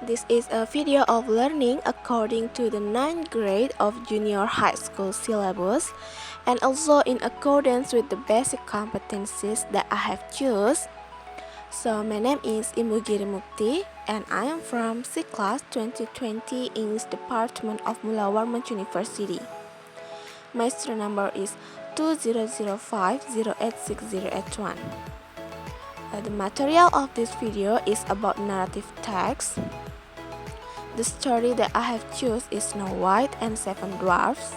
This is a video of learning according to the 9th grade of junior high school syllabus and also in accordance with the basic competencies that I have chosen. So my name is Imbu Giri Mukti and I am from C class 2020 English Department of Mula Warman University. My student number is 2005086081. The material of this video is about narrative text. The story that I have chosen is Snow White and Seven Dwarfs.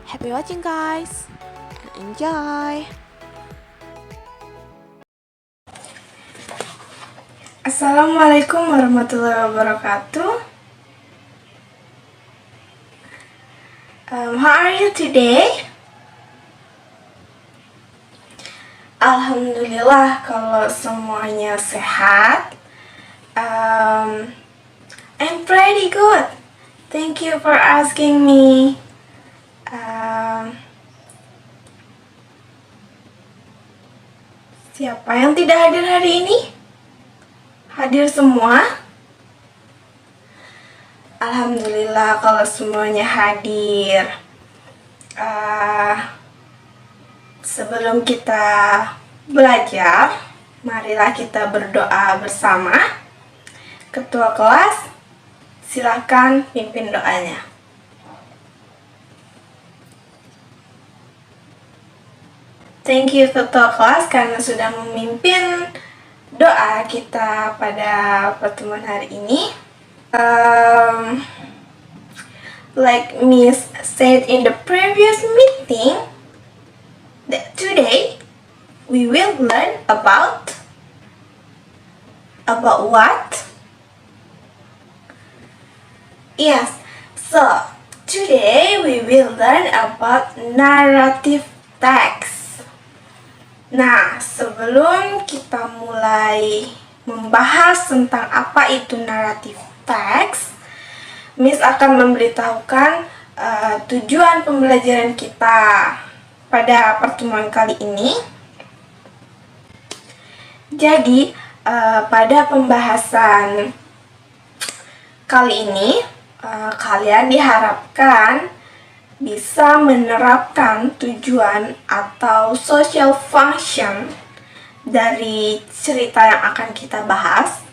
Happy watching guys and enjoy! Assalamualaikum warahmatullahi wabarakatuh. How are you today? Alhamdulillah kalau semuanya sehat. I'm pretty good. Thank you for asking me. Siapa yang tidak hadir hari ini? Hadir semua? Alhamdulillah kalau semuanya hadir. Sebelum kita belajar, marilah kita berdoa bersama. Ketua kelas, silakan pimpin doanya. Thank you Ketua kelas karena sudah memimpin doa kita pada pertemuan hari ini. Like Miss said in the previous meeting, that today we will learn about what? Yes, so today we will learn about narrative text. Nah, sebelum kita mulai membahas tentang apa itu narrative text, Miss akan memberitahukan tujuan pembelajaran kita pada pertemuan kali ini. Jadi, pada pembahasan kali ini, kalian diharapkan bisa menerapkan tujuan atau social function dari cerita yang akan kita bahas,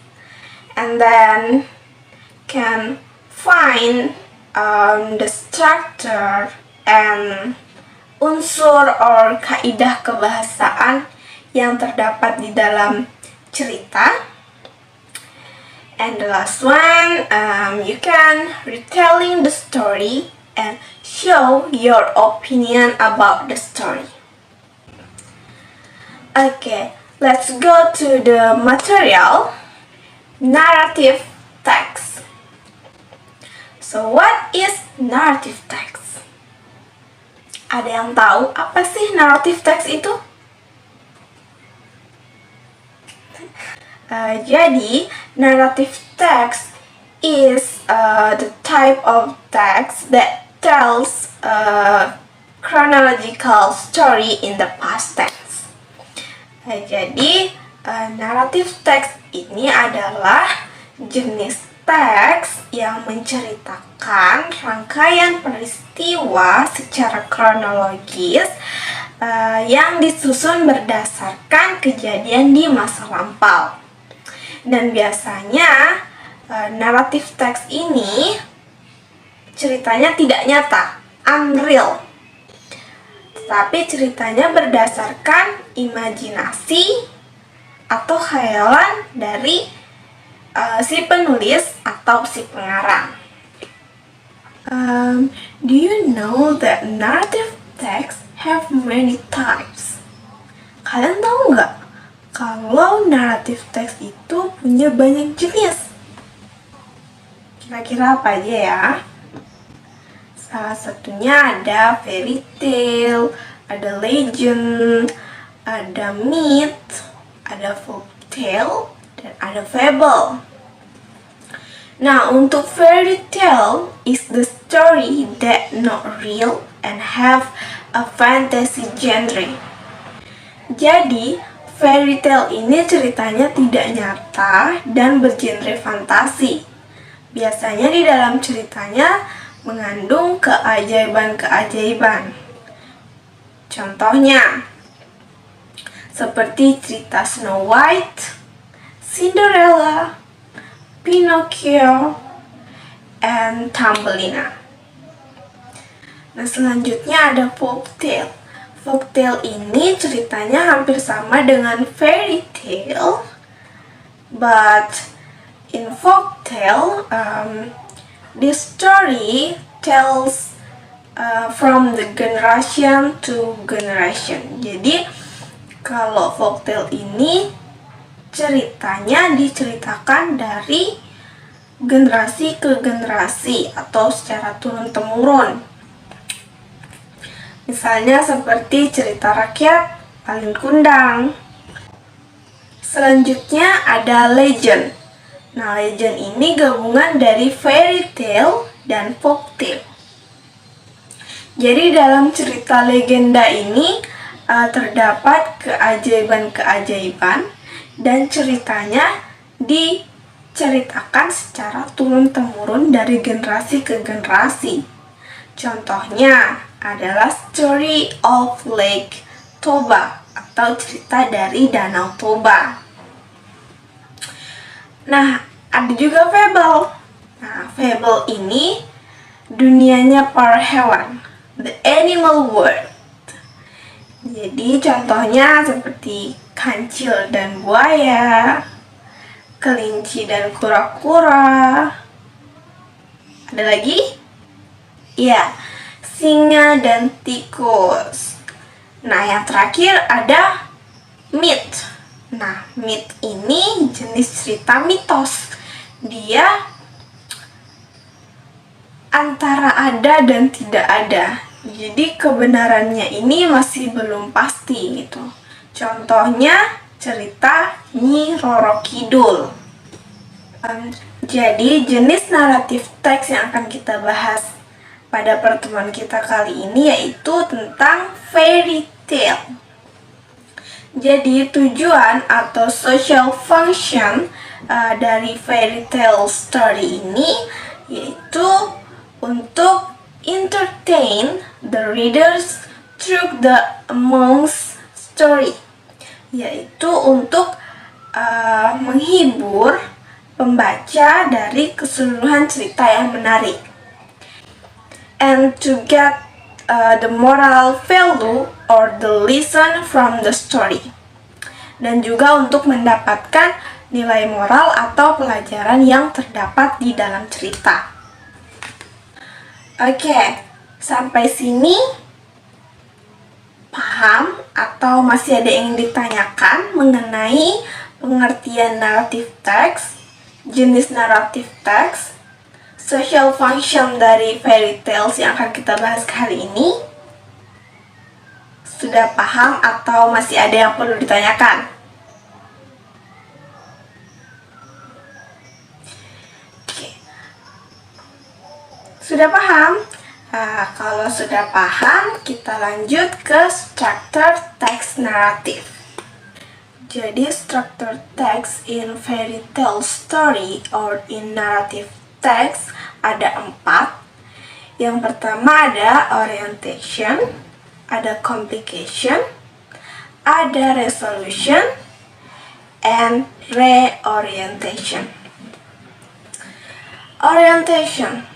and then can find the structure and unsur or kaidah kebahasaan yang terdapat di dalam cerita. And the last one, you can retelling the story and show your opinion about the story. Okay, let's go to the material. Narrative text. So what is narrative text? Ada yang tahu apa sih narrative text itu? Jadi, narrative text is the type of text that tells a chronological story in the past tense. Jadi, narrative text ini adalah jenis teks yang menceritakan rangkaian peristiwa secara kronologis yang disusun berdasarkan kejadian di masa lampau. Dan biasanya naratif teks ini ceritanya tidak nyata, unreal. Tetapi ceritanya berdasarkan imajinasi atau khayalan dari si penulis atau si pengarang. Do you know that narrative text have many types? Kalian tahu nggak? Kalau narrative text itu punya banyak jenis. Kira-kira apa aja ya? Salah satunya ada fairy tale, ada legend, ada myth, ada folk tale, dan ada fable. Nah, untuk fairy tale is the story that not real and have a fantasy genre. Jadi, Fairy tale ini ceritanya tidak nyata dan bergenre fantasi. Biasanya di dalam ceritanya mengandung keajaiban-keajaiban. Contohnya, seperti cerita Snow White, Cinderella, Pinocchio, and Thumbelina. Nah, selanjutnya ada folktale. Folktale ini ceritanya hampir sama dengan fairy tale, but in folktale, this story tells from the generation to generation. Jadi kalau folktale ini ceritanya diceritakan dari generasi ke generasi atau secara turun-temurun. Misalnya seperti cerita rakyat Paling Kundang. Selanjutnya ada legend. Nah, legend ini gabungan dari fairy tale dan folktale. Jadi dalam cerita legenda ini terdapat keajaiban-keajaiban dan ceritanya diceritakan secara turun-temurun dari generasi ke generasi. Contohnya adalah Story of Lake Toba atau cerita dari Danau Toba. Nah, ada juga fable. Nah, fable ini dunianya para hewan, the animal world. Jadi contohnya seperti kancil dan buaya, kelinci dan kura-kura. Ada lagi? Ya, singa dan tikus. Nah, yang terakhir ada myth. Nah, myth ini jenis cerita mitos. Dia antara ada dan tidak ada. Jadi kebenarannya ini masih belum pasti gitu. Contohnya cerita Nyi Roro Kidul. Jadi jenis naratif teks yang akan kita bahas pada pertemuan kita kali ini yaitu tentang fairy tale. Jadi tujuan atau social function dari fairy tale story ini yaitu untuk entertain the readers through the amongst story, yaitu untuk menghibur pembaca dari keseluruhan cerita yang menarik, and to get the moral value or the lesson from the story, dan juga untuk mendapatkan nilai moral atau pelajaran yang terdapat di dalam cerita. Oke, sampai sini paham atau masih ada yang ditanyakan mengenai pengertian naratif teks, jenis naratif teks, social function dari fairy tales yang akan kita bahas kali ini? Sudah paham atau masih ada yang perlu ditanyakan? Oke. Sudah paham? Nah, kalau sudah paham, kita lanjut ke structure text narrative. Jadi, structure text in fairy tale story or in narrative text ada 4. Yang pertama ada orientation, ada complication, ada resolution, and reorientation. Orientation.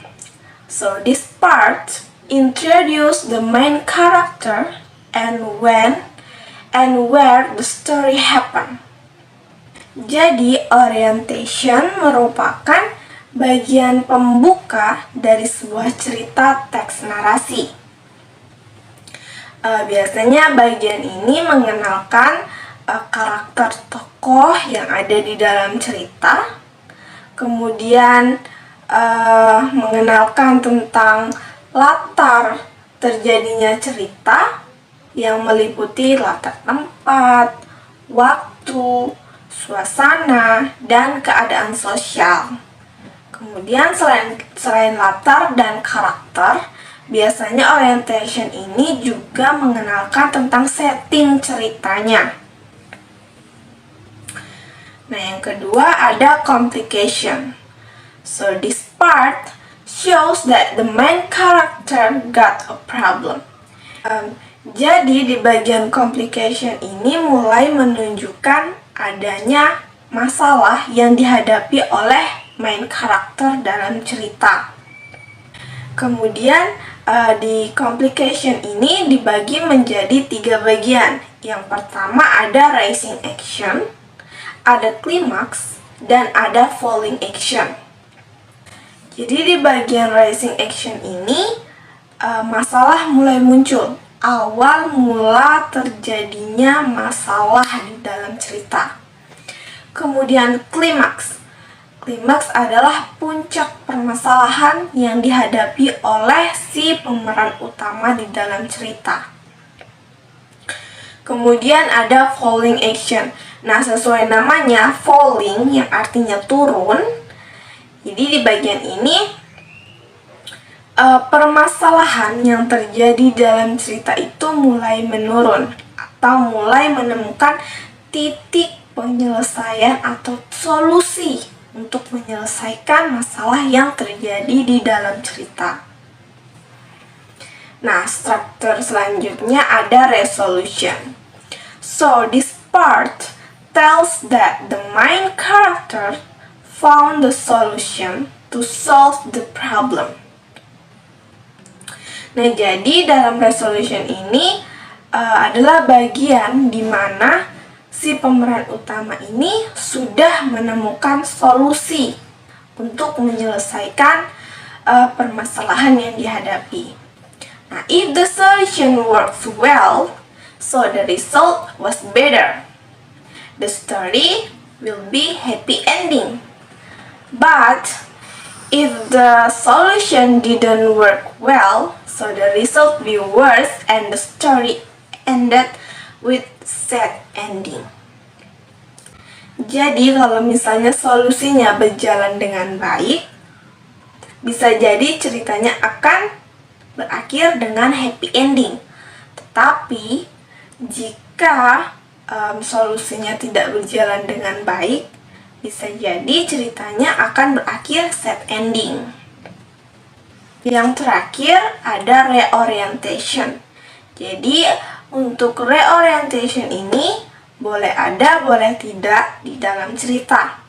So this part introduce the main character and when and where the story happen. Jadi orientation merupakan bagian pembuka dari sebuah cerita teks narasi. Biasanya bagian ini mengenalkan karakter tokoh yang ada di dalam cerita, kemudian mengenalkan tentang latar terjadinya cerita yang meliputi latar tempat, waktu, suasana, dan keadaan sosial. Kemudian selain latar dan karakter, biasanya orientation ini juga mengenalkan tentang setting ceritanya. Nah, yang kedua ada complication. So this part shows that the main character got a problem. Jadi di bagian complication ini mulai menunjukkan adanya masalah yang dihadapi oleh main karakter dalam cerita. Kemudian di complication ini dibagi menjadi 3 bagian. Yang pertama ada rising action, ada climax, dan ada falling action. Jadi di bagian rising action ini masalah mulai muncul. Awal mula terjadinya masalah di dalam cerita. Kemudian klimaks. Klimaks adalah puncak permasalahan yang dihadapi oleh si pemeran utama di dalam cerita. Kemudian ada falling action. Nah, sesuai namanya, falling yang artinya turun. Jadi di bagian ini permasalahan yang terjadi dalam cerita itu mulai menurun atau mulai menemukan titik penyelesaian atau solusi untuk menyelesaikan masalah yang terjadi di dalam cerita. Nah, struktur selanjutnya ada resolution. So, this part tells that the main character found the solution to solve the problem. Nah, jadi dalam resolution ini adalah bagian di mana si pemeran utama ini sudah menemukan solusi untuk menyelesaikan permasalahan yang dihadapi. Nah, if the solution works well, so the result was better. The story will be happy ending. But if the solution didn't work well, so the result be worse and the story ended with sad ending. Jadi kalau misalnya solusinya berjalan dengan baik, bisa jadi ceritanya akan berakhir dengan happy ending. Tetapi jika solusinya tidak berjalan dengan baik, bisa jadi ceritanya akan berakhir sad ending. Yang terakhir ada reorientation. Jadi untuk reorientation ini boleh ada, boleh tidak di dalam cerita.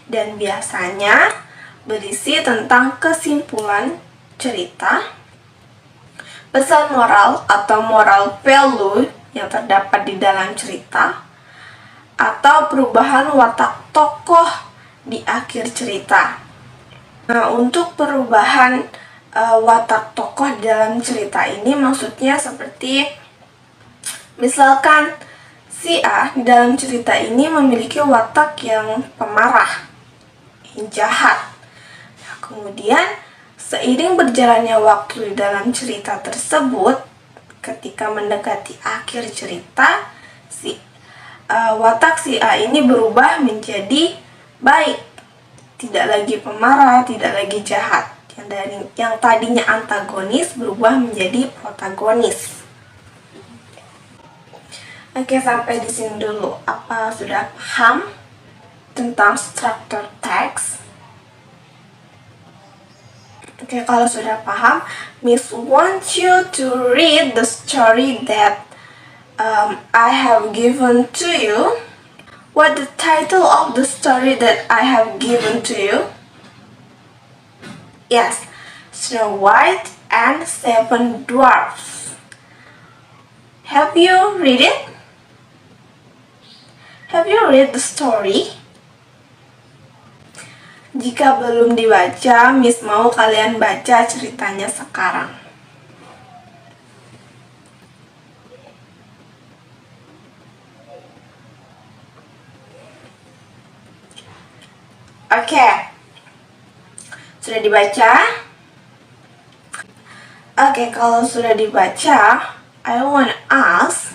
Dan biasanya berisi tentang kesimpulan cerita, pesan moral atau moral value yang terdapat di dalam cerita, atau perubahan watak tokoh di akhir cerita. Nah, untuk perubahan watak tokoh dalam cerita ini maksudnya seperti misalkan si A di dalam cerita ini memiliki watak yang pemarah, yang jahat. Nah, kemudian seiring berjalannya waktu di dalam cerita tersebut, ketika mendekati akhir cerita, watak si A ini berubah menjadi baik, tidak lagi pemarah, tidak lagi jahat. Yang tadinya antagonis berubah menjadi protagonis. Oke, sampai di sini dulu. Apa sudah paham tentang struktur teks? Oke, kalau sudah paham, Miss want you to read the story that I have given to you. What the title of the story that I have given to you? Yes, Snow White and Seven Dwarfs. Have you read it? Have you read the story? Jika belum dibaca, Miss mau kalian baca ceritanya sekarang. Oke. Sudah dibaca? Oke, kalau sudah dibaca, I wanna ask,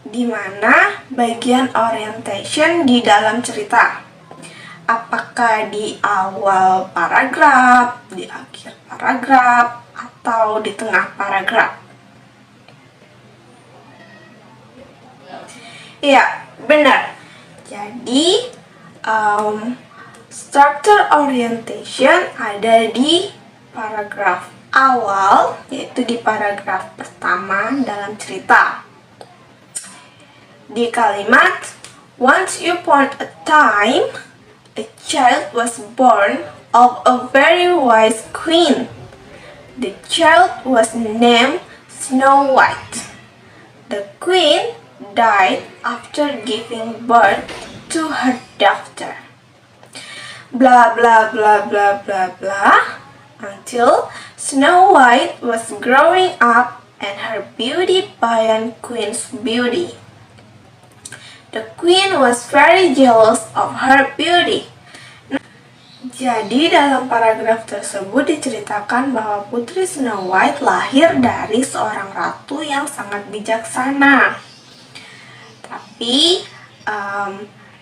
di mana bagian orientation di dalam cerita? Apakah di awal paragraf, di akhir paragraf, atau di tengah paragraf? Iya, benar. Jadi, Um, Structure orientation ada di paragraf awal, yaitu di paragraf pertama dalam cerita. Di kalimat, once upon a time, a child was born of a very wise queen. The child was named Snow White. The queen died after giving birth to her daughter. Blah blah blah blah blah blah until Snow White was growing up and her beauty beyond Queen's beauty. The queen was very jealous of her beauty. Jadi dalam paragraf tersebut diceritakan bahwa Putri Snow White lahir dari seorang ratu yang sangat bijaksana. Tapi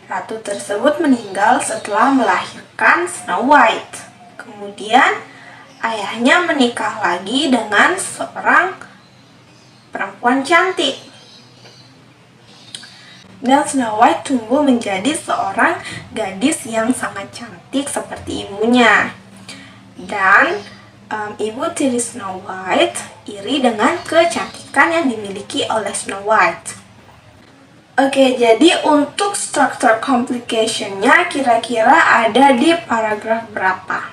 ratu tersebut meninggal setelah melahirkan Snow White. Kemudian ayahnya menikah lagi dengan seorang perempuan cantik. Dan Snow White tumbuh menjadi seorang gadis yang sangat cantik seperti ibunya. Dan ibu tiri Snow White iri dengan kecantikan yang dimiliki oleh Snow White. Oke, jadi untuk struktur complication-nya kira-kira ada di paragraf berapa?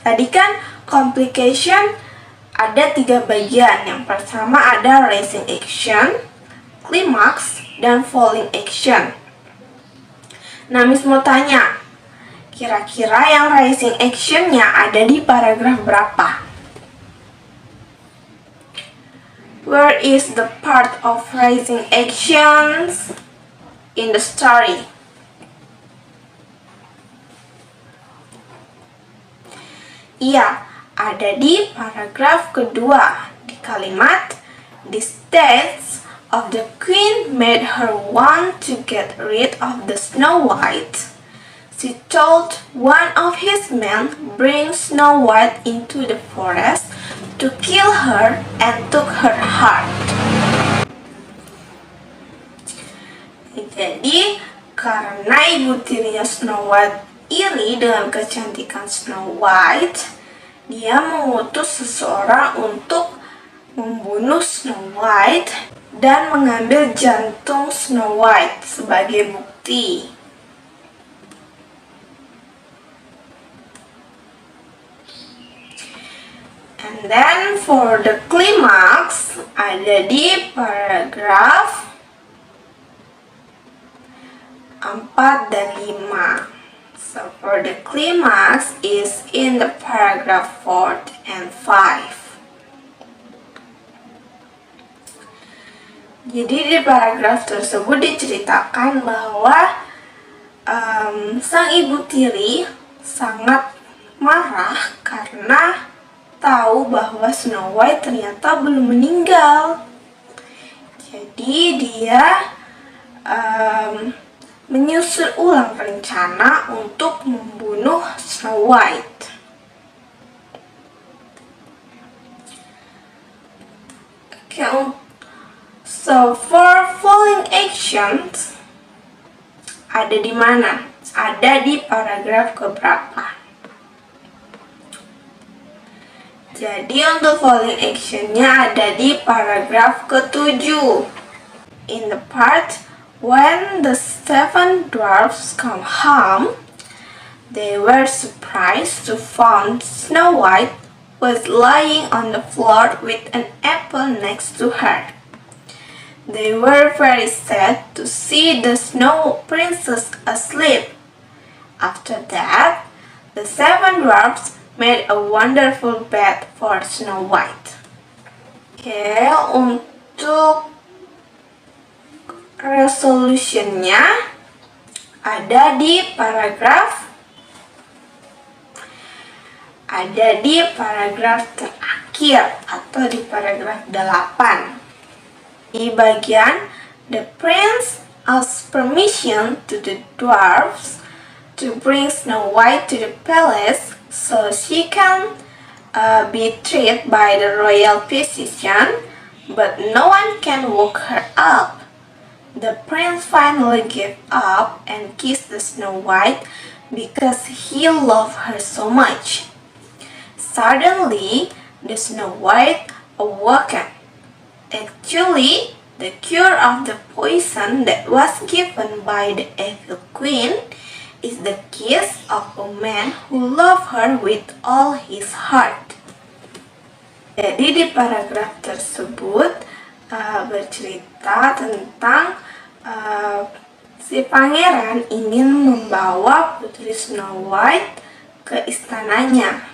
Tadi kan complication ada 3 bagian. Yang pertama ada rising action, climax, dan falling action. Nah, Miss mau tanya, kira-kira yang rising action-nya ada di paragraf berapa? Where is the part of rising actions in the story? Iya, ada di paragraf kedua di kalimat the states of the queen made her want to get rid of the Snow White. She told one of his men bring Snow White into the forest to kill her and took her heart. Jadi karena ibu tirinya Snow White iri dengan kecantikan Snow White, dia mengutus seseorang untuk membunuh Snow White dan mengambil jantung Snow White sebagai bukti. And then for the climax ada di paragraf 4 dan 5. So for the climax is in the paragraph 4 and 5. Jadi di paragraf tersebut diceritakan bahwa sang ibu tiri sangat marah karena tahu bahwa Snow White ternyata belum meninggal. Jadi dia menyusun ulang rencana untuk membunuh Snow White. Okay, so for falling actions ada di mana? Ada di paragraf keberapa? Jadi untuk falling action-nya ada di paragraf ke-7. In the part when the 7 dwarfs come home, they were surprised to find Snow White was lying on the floor with an apple next to her. They were very sad to see the Snow Princess asleep. After that, the 7 dwarfs made a wonderful bed for Snow White. Oke, untuk resolutionnya ada di paragraf terakhir atau di paragraf 8. Di bagian the prince asks permission to the dwarfs to bring Snow White to the palace so she can be treated by the royal physician, but no one can wake her up. The prince finally gave up and kissed the Snow White because he loved her so much. Suddenly, the Snow White awoken. Actually, the cure of the poison that was given by the evil queen is the kiss of a man who loved her with all his heart. Jadi di paragraf tersebut bercerita tentang si pangeran ingin membawa Putri Snow White ke istananya.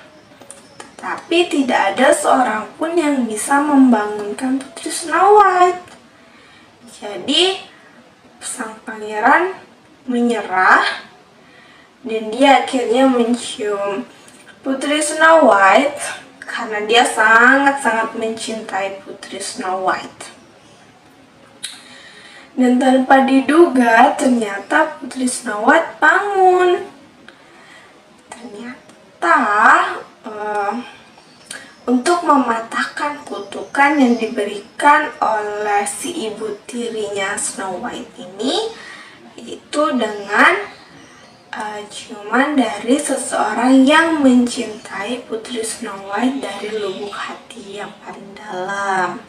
Tapi tidak ada seorang pun yang bisa membangunkan Putri Snow White. Jadi sang pangeran menyerah dan dia akhirnya mencium Putri Snow White karena dia sangat-sangat mencintai Putri Snow White. Dan tanpa diduga ternyata Putri Snow White bangun. Ternyata untuk mematahkan kutukan yang diberikan oleh si ibu tirinya Snow White ini, yaitu dengan ciuman dari seseorang yang mencintai Putri Snow White dari lubuk hati yang paling dalam.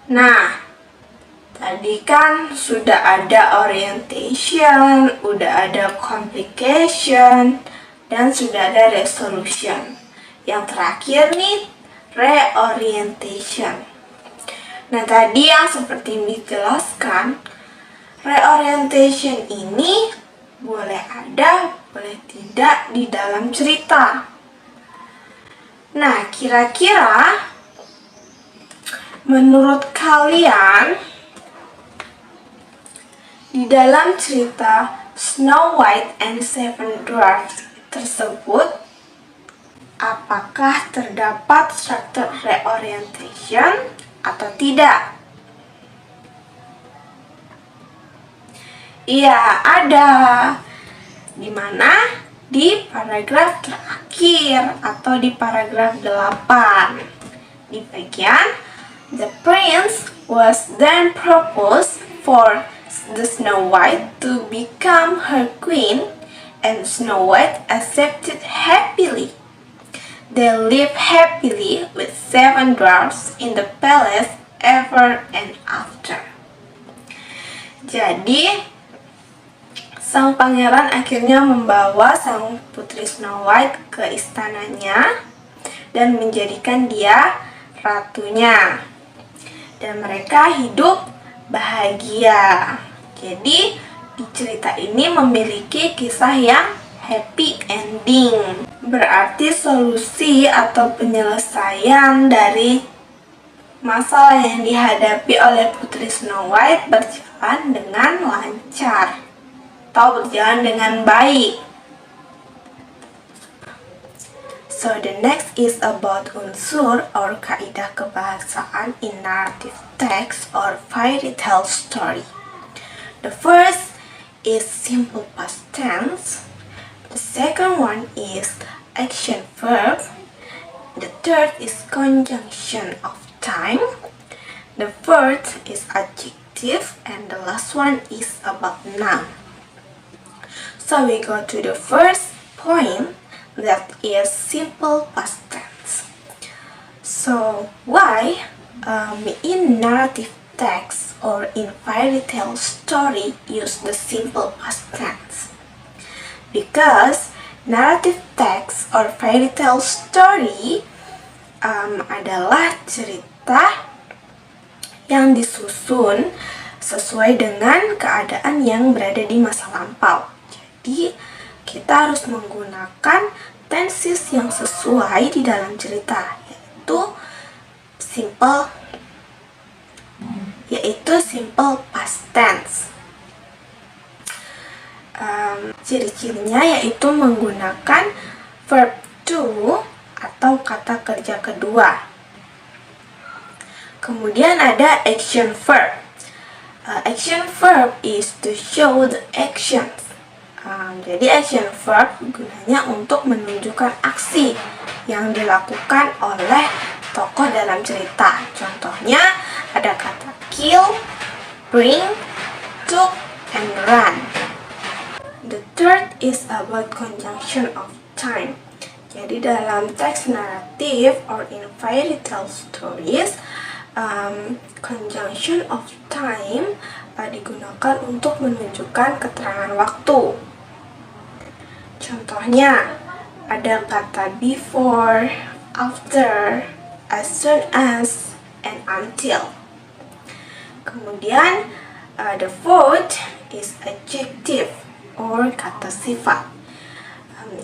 Nah, tadi kan sudah ada orientation, udah ada complication, dan sudah ada resolution. Yang terakhir nih, reorientation. Nah, tadi yang seperti dijelaskan, reorientation ini boleh ada, boleh tidak di dalam cerita. Nah, kira-kira menurut kalian di dalam cerita Snow White and Seven Dwarfs tersebut, apakah terdapat struktur reorientation atau tidak? Iya, ada. Di mana? Di paragraf terakhir atau di paragraf 8. Di bagian the prince was then proposed for the Snow White to become her queen, and Snow White accepted happily. They lived happily with 7 dwarfs in the palace ever and after. Jadi, sang pangeran akhirnya membawa sang putri Snow White ke istananya dan menjadikan dia ratunya. Dan mereka hidup bahagia. Jadi di cerita ini memiliki kisah yang happy ending. Berarti solusi atau penyelesaian dari masalah yang dihadapi oleh Putri Snow White berjalan dengan lancar atau berjalan dengan baik. So the next is about unsur or kaidah kebahasaan in narrative text or fairy tale story. The first is simple past tense. The second one is action verb. The third is conjunction of time. The fourth is adjective, and the last one is about noun. So we go to the first point, that is simple past tense. So why in narrative text or in fairy tale story use the simple past tense? Because narrative text or fairy tale story adalah cerita yang disusun sesuai dengan keadaan yang berada di masa lampau. Jadi kita harus menggunakan tenses yang sesuai di dalam cerita, yaitu simple past tense. Ciri-cirinya yaitu menggunakan verb to atau kata kerja kedua. Kemudian ada action verb. Action verb is to show the actions. Jadi action verb gunanya untuk menunjukkan aksi yang dilakukan oleh tokoh dalam cerita. Contohnya ada kata kill, bring, took, and run. The third is about conjunction of time. Jadi dalam teks naratif or in fairy tale stories, conjunction of time digunakan untuk menunjukkan keterangan waktu. Contohnya ada kata before, after, as soon as, and until. Kemudian the fourth is adjective or kata sifat.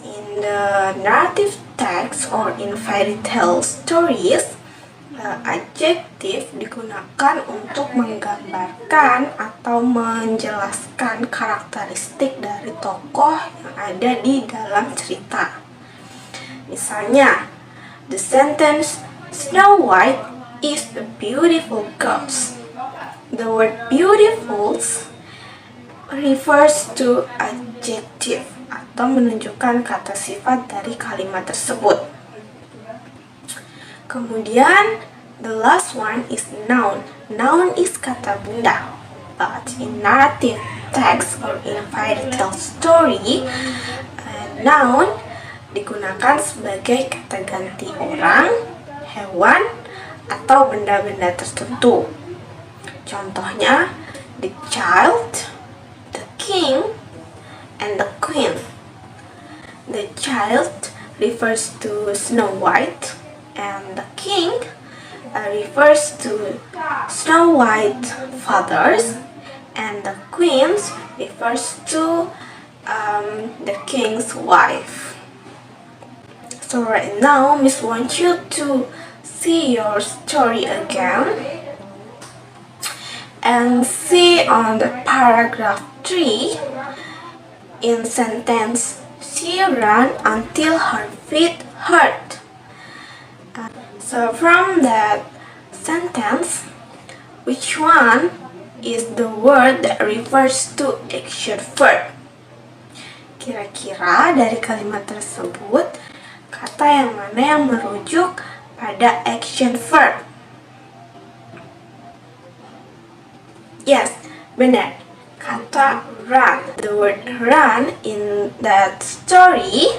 In the narrative text or in fairy tale stories, adjective digunakan untuk menggambarkan atau menjelaskan karakteristik dari tokoh yang ada di dalam cerita. Misalnya, the sentence Snow White is a beautiful girl. The word beautiful refers to adjective atau menunjukkan kata sifat dari kalimat tersebut. Kemudian the last one is noun. Noun is kata benda. But in narrative text or in fairy tale story, noun digunakan sebagai kata ganti orang, hewan, atau benda-benda tertentu. Contohnya the child, the king, and the queen. The child refers to Snow White, and the king refers to Snow White's fathers, and the queen refers to the king's wife. So right now, Miss wants you to see your story again and see on the paragraph 3 in sentence she ran until her feet hurt. So from that sentence, which one is the word that refers to action verb? Kira-kira dari kalimat tersebut, kata yang mana yang merujuk pada action verb? Yes, benar. Kata run. The word run in that story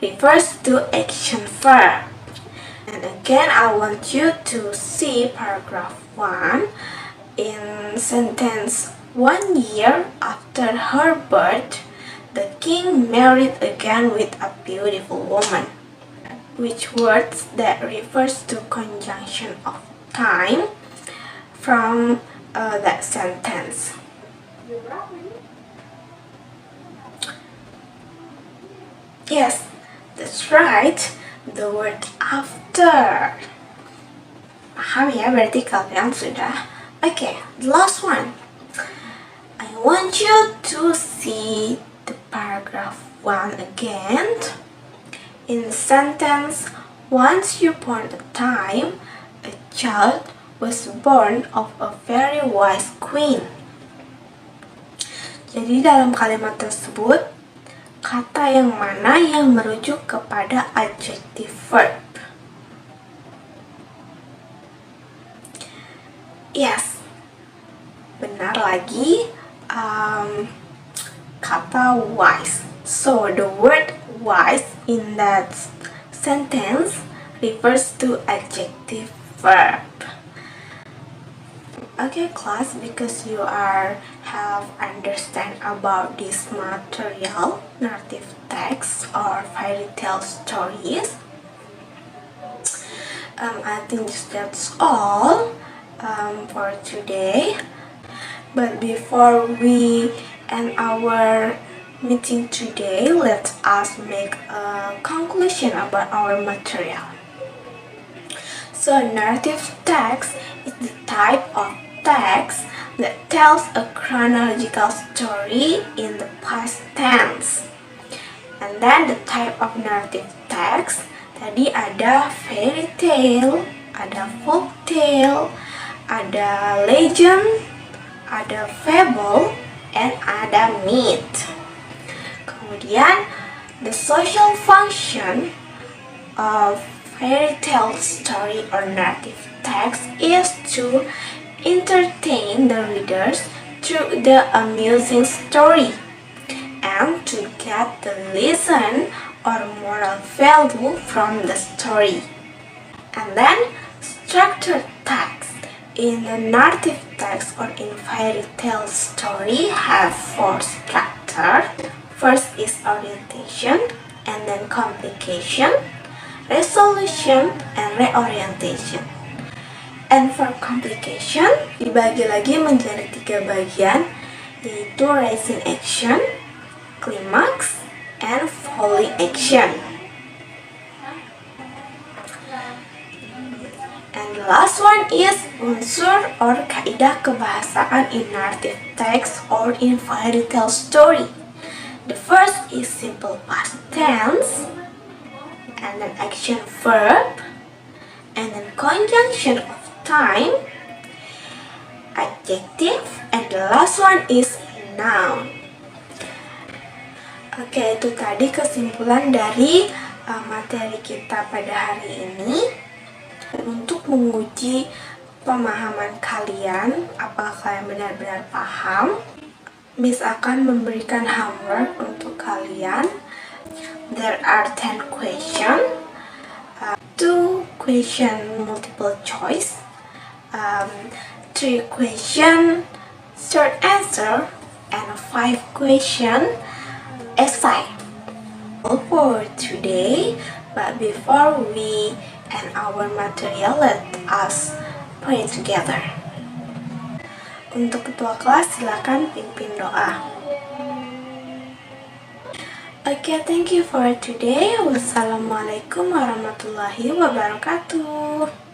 refers to action verb. And again, I want you to see paragraph 1 in sentence 1 year after her birth, the king married again with a beautiful woman. Which words that refers to conjunction of time from that sentence? Yes, that's right. The word after. Paham ya, berarti kalian sudah. Okay, the last one. I want you to see the paragraph 1 again. In sentence, once upon a time, a child was born of a very wise queen. Jadi dalam kalimat tersebut, kata yang mana yang merujuk kepada adjective verb? Yes, benar lagi, kata wise. So the word wise in that sentence refers to adjective verb. Okay, class, because you have understand about this material, narrative text or fairy tale stories. I think that's all for today. But before we end our meeting today, let us make a conclusion about our material. So narrative text is the type of text that tells a chronological story in the past tense. And then the type of narrative text, tadi ada fairy tale, ada folk tale, ada legend, ada fable, and ada myth. Kemudian the social function of fairy tale story or narrative text is to entertain the readers through the amusing story and to get the lesson or moral value from the story. And then structured text. In the narrative text or in fairy tale story have four structure. First is orientation, and then complication, resolution, and reorientation. And for complication, dibagi lagi menjadi 3 bagian, yaitu rising action, climax, and falling action. And the last one is unsur or kaidah kebahasaan in narrative text or in fairy tale story. The first is simple past tense, and then action verb, and then conjunction of time, adjective, and the last one is noun. Oke, itu tadi kesimpulan dari materi kita pada hari ini. Untuk menguji pemahaman kalian, apakah kalian benar-benar paham, Miss akan memberikan homework untuk kalian. There are 10 questions, 2 question multiple choice, 3 question short answer, and 5 question essay. All for today, but before we end our material, let us pray together. Untuk ketua kelas, silakan pimpin doa. Okay, thank you for today. Wassalamualaikum warahmatullahi wabarakatuh.